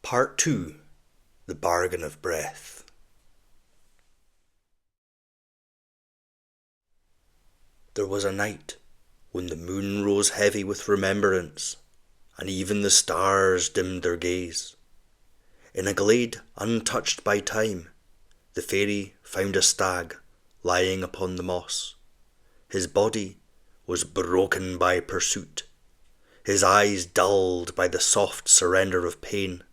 Part 2. The Bargain of Breath. There was a night when the moon rose heavy with remembrance, and even the stars dimmed their gaze. In a glade untouched by time, the fairy found a stag lying upon the moss. His body was broken by pursuit, his eyes dulled by the soft surrender of pain.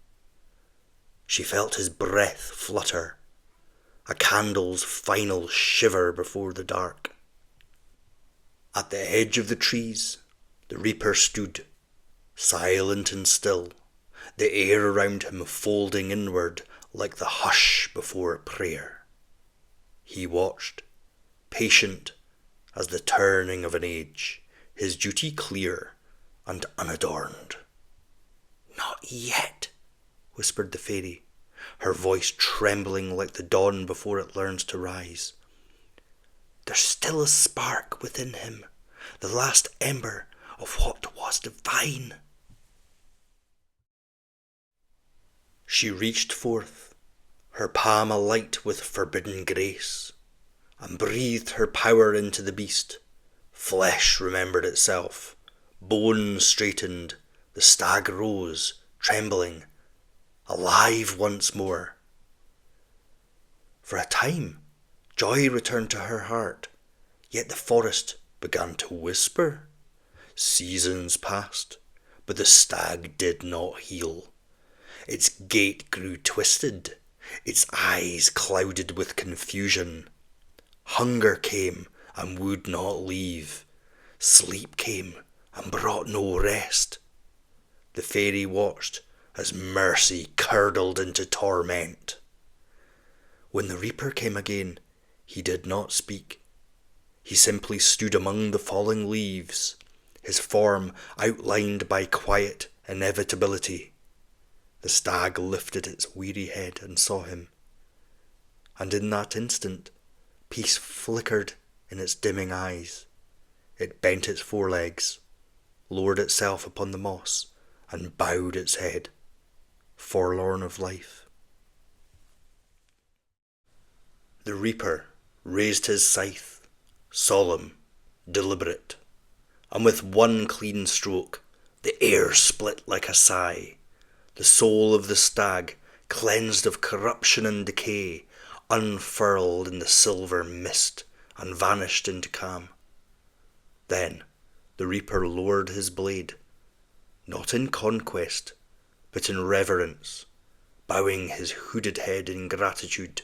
She felt his breath flutter, a candle's final shiver before the dark. At the edge of the trees, the reaper stood, silent and still, the air around him folding inward like the hush before prayer. He watched, patient as the turning of an age, his duty clear and unadorned. "Not yet," whispered the fairy, her voice trembling like the dawn before it learns to rise. "There's still a spark within him, the last ember of what was divine." She reached forth, her palm alight with forbidden grace, and breathed her power into the beast. Flesh remembered itself, bone straightened, the stag rose, trembling, alive once more. For a time, joy returned to her heart, yet the forest began to whisper. Seasons passed, but the stag did not heal. Its gait grew twisted, its eyes clouded with confusion. Hunger came and would not leave. Sleep came and brought no rest. The fairy watched as mercy curdled into torment. When the reaper came again, he did not speak. He simply stood among the falling leaves, his form outlined by quiet inevitability. The stag lifted its weary head and saw him, and in that instant, peace flickered in its dimming eyes. It bent its forelegs, lowered itself upon the moss, and bowed its head, forlorn of life. The reaper raised his scythe, solemn, deliberate, and with one clean stroke, the air split like a sigh. The soul of the stag, cleansed of corruption and decay, unfurled in the silver mist and vanished into calm. Then the reaper lowered his blade, not in conquest, but in reverence, bowing his hooded head in gratitude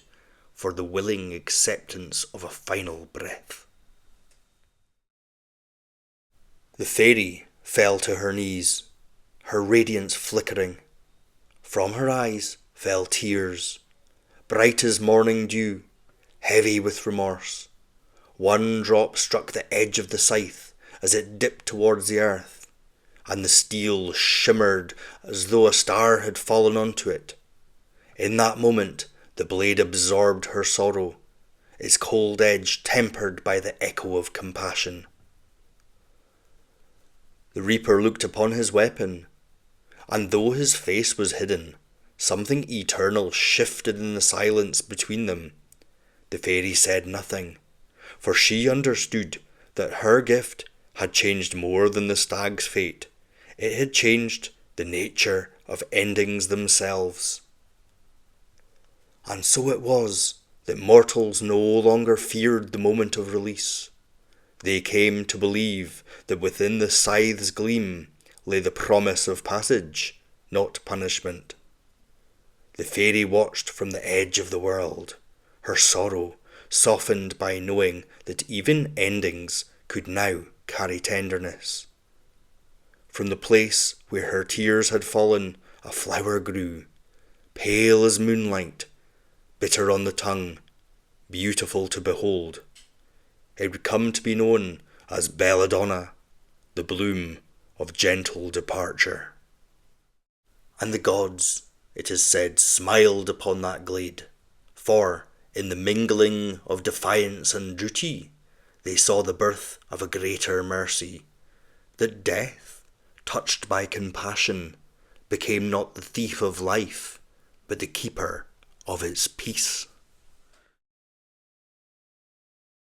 for the willing acceptance of a final breath. The fairy fell to her knees, her radiance flickering. From her eyes fell tears, bright as morning dew, heavy with remorse. One drop struck the edge of the scythe as it dipped towards the earth, and the steel shimmered as though a star had fallen onto it. In that moment, the blade absorbed her sorrow, its cold edge tempered by the echo of compassion. The reaper looked upon his weapon, and though his face was hidden, something eternal shifted in the silence between them. The fairy said nothing, for she understood that her gift had changed more than the stag's fate. It had changed the nature of endings themselves. And so it was that mortals no longer feared the moment of release. They came to believe that within the scythe's gleam lay the promise of passage, not punishment. The fairy watched from the edge of the world, her sorrow softened by knowing that even endings could now carry tenderness. From the place where her tears had fallen, a flower grew, pale as moonlight, bitter on the tongue, beautiful to behold. It would come to be known as Belladonna, the bloom of gentle departure. And the gods, it is said, smiled upon that glade, for, in the mingling of defiance and duty, they saw the birth of a greater mercy, that death, touched by compassion, became not the thief of life, but the keeper of its peace.